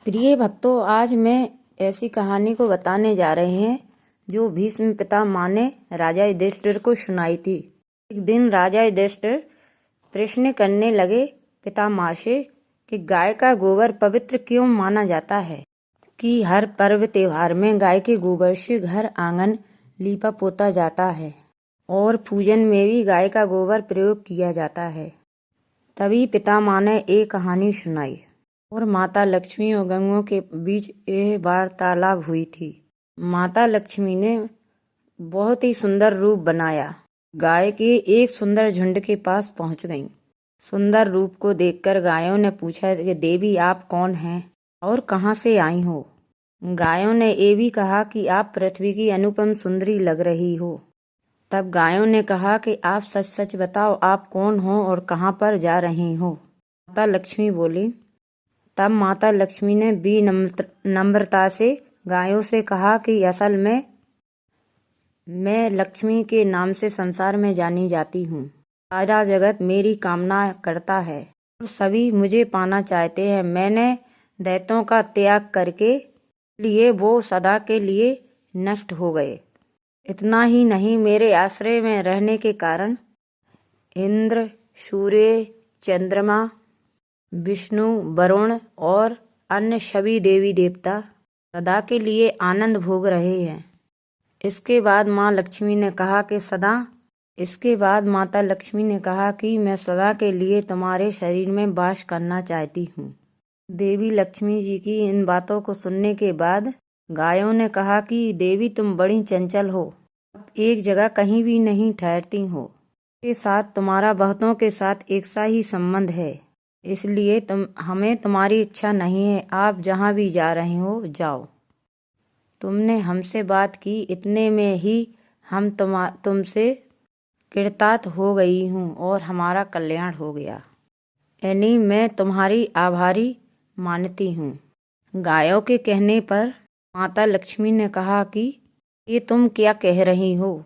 प्रिय भक्तों, आज मैं ऐसी कहानी को बताने जा रहे हैं जो भीष्म पितामह ने राजा युधिष्ठिर को सुनाई थी। एक दिन राजा युधिष्ठिर प्रश्न करने लगे पितामह से कि गाय का गोबर पवित्र क्यों माना जाता है, कि हर पर्व त्योहार में गाय के गोबर से घर आंगन लीपा पोता जाता है और पूजन में भी गाय का गोबर प्रयोग किया जाता है। तभी पितामह ने एक कहानी सुनाई और माता लक्ष्मी और गंगों के बीच यह वार्तालाप हुई थी। माता लक्ष्मी ने बहुत ही सुंदर रूप बनाया। गाय के एक सुंदर झुंड के पास पहुंच गईं। सुंदर रूप को देखकर गायों ने पूछा कि देवी आप कौन हैं और कहां से आई हो। गायों ने ये भी कहा कि आप पृथ्वी की अनुपम सुंदरी लग रही हो। तब गायों ने कहा कि आप सच सच बताओ, आप कौन हो और कहां पर जा रही हो। माता लक्ष्मी बोली। तब माता लक्ष्मी ने भी नम्रता से गायों से कहा कि असल में मैं लक्ष्मी के नाम से संसार में जानी जाती हूँ। सारा जगत मेरी कामना करता है और सभी मुझे पाना चाहते हैं। मैंने दैत्यों का त्याग करके लिए वो सदा के लिए नष्ट हो गए। इतना ही नहीं, मेरे आश्रय में रहने के कारण इंद्र, सूर्य, चंद्रमा, विष्णु, वरुण और अन्य सभी देवी देवता सदा के लिए आनंद भोग रहे हैं। इसके बाद माता लक्ष्मी ने कहा कि मैं सदा के लिए तुम्हारे शरीर में वास करना चाहती हूँ। देवी लक्ष्मी जी की इन बातों को सुनने के बाद गायों ने कहा कि देवी तुम बड़ी चंचल हो, एक जगह कहीं भी नहीं ठहरती हो। के साथ तुम्हारा बहुतों के साथ एक सा ही संबंध है, इसलिए हमें तुम्हारी इच्छा नहीं है। आप जहाँ भी जा रहे हो जाओ। तुमने हमसे बात की, इतने में ही हम तुमसे कृतार्थ हो गई हूँ और हमारा कल्याण हो गया। यानी मैं तुम्हारी आभारी मानती हूँ। गायों के कहने पर माता लक्ष्मी ने कहा कि ये तुम क्या कह रही हो।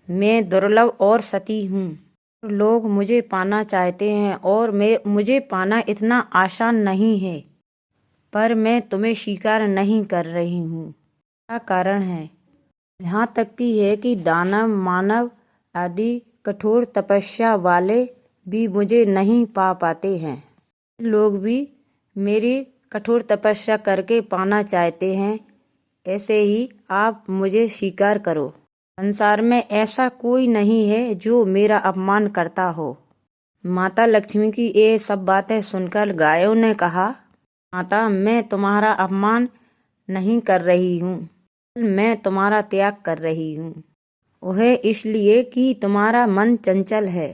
मैं दुर्लभ और सती हूँ। लोग मुझे पाना चाहते हैं और मुझे पाना इतना आसान नहीं है, पर मैं तुम्हें स्वीकार नहीं कर रही हूँ। क्या कारण है? यहाँ तक की है कि दानव, मानव आदि कठोर तपस्या वाले भी मुझे नहीं पा पाते हैं। लोग भी मेरी कठोर तपस्या करके पाना चाहते हैं। ऐसे ही आप मुझे स्वीकार करो। संसार में ऐसा कोई नहीं है जो मेरा अपमान करता हो। माता लक्ष्मी की ये सब बातें सुनकर गायों ने कहा, माता मैं तुम्हारा अपमान नहीं कर रही हूँ, मैं तुम्हारा त्याग कर रही हूँ। वह इसलिए कि तुम्हारा मन चंचल है,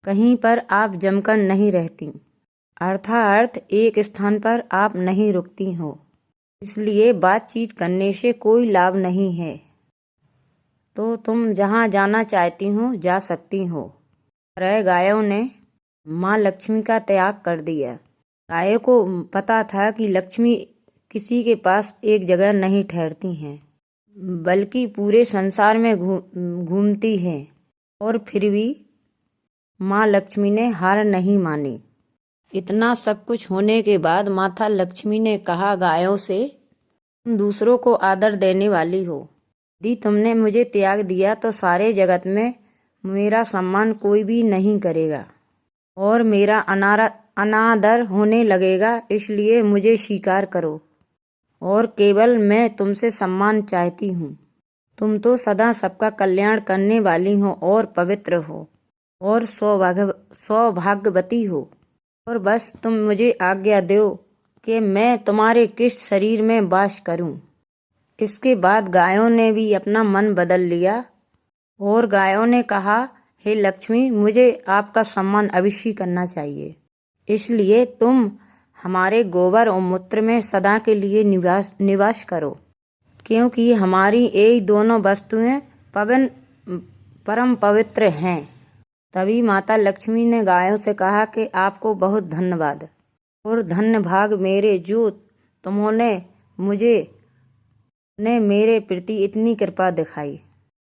कहीं पर आप जमकर नहीं रहती, अर्थात एक स्थान पर आप नहीं रुकती हो, इसलिए बातचीत करने से कोई लाभ नहीं है। तो तुम जहाँ जाना चाहती हो जा सकती हो। गायों ने माँ लक्ष्मी का त्याग कर दिया। गायों को पता था कि लक्ष्मी किसी के पास एक जगह नहीं ठहरती हैं, बल्कि पूरे संसार में घूमती हैं। और फिर भी माँ लक्ष्मी ने हार नहीं मानी। इतना सब कुछ होने के बाद माता लक्ष्मी ने कहा गायों से, तुम दूसरों को आदर देने वाली हो। यदि तुमने मुझे त्याग दिया तो सारे जगत में मेरा सम्मान कोई भी नहीं करेगा और मेरा अनादर होने लगेगा। इसलिए मुझे स्वीकार करो और केवल मैं तुमसे सम्मान चाहती हूँ। तुम तो सदा सबका कल्याण करने वाली हो और पवित्र हो और सौभाग्यवती हो, और बस तुम मुझे आज्ञा दो कि मैं तुम्हारे किस शरीर में वास करूं। इसके बाद गायों ने भी अपना मन बदल लिया और गायों ने कहा, हे लक्ष्मी, मुझे आपका सम्मान अवश्य करना चाहिए, इसलिए तुम हमारे गोबर और मूत्र में सदा के लिए निवास करो, क्योंकि हमारी यही दोनों वस्तुएं परम पवित्र हैं। तभी माता लक्ष्मी ने गायों से कहा कि आपको बहुत धन्यवाद और धन्य भाग मेरे, जो तुमने मेरे प्रति इतनी कृपा दिखाई।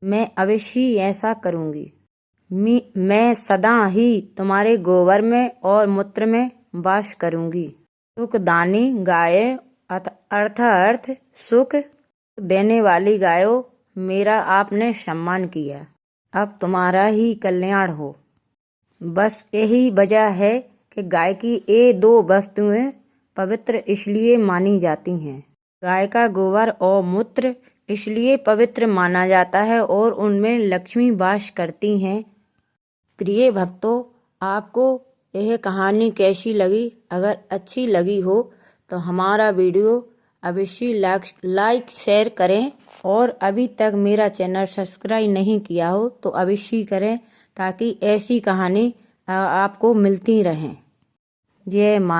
मैं अवश्य ऐसा करूंगी। मैं सदा ही तुम्हारे गोबर में और मूत्र में वास करूंगी। सुखदानी गाय अर्थ सुख देने वाली गायों, मेरा आपने सम्मान किया, अब तुम्हारा ही कल्याण हो। बस यही वजह है कि गाय की ये दो वस्तुएं पवित्र इसलिए मानी जाती हैं। गाय का गोबर और मूत्र इसलिए पवित्र माना जाता है और उनमें लक्ष्मी वास करती हैं। प्रिय भक्तों, आपको यह कहानी कैसी लगी? अगर अच्छी लगी हो तो हमारा वीडियो अवश्य लाइक शेयर करें, और अभी तक मेरा चैनल सब्सक्राइब नहीं किया हो तो अवश्य करें, ताकि ऐसी कहानी आपको मिलती रहें। जय मां।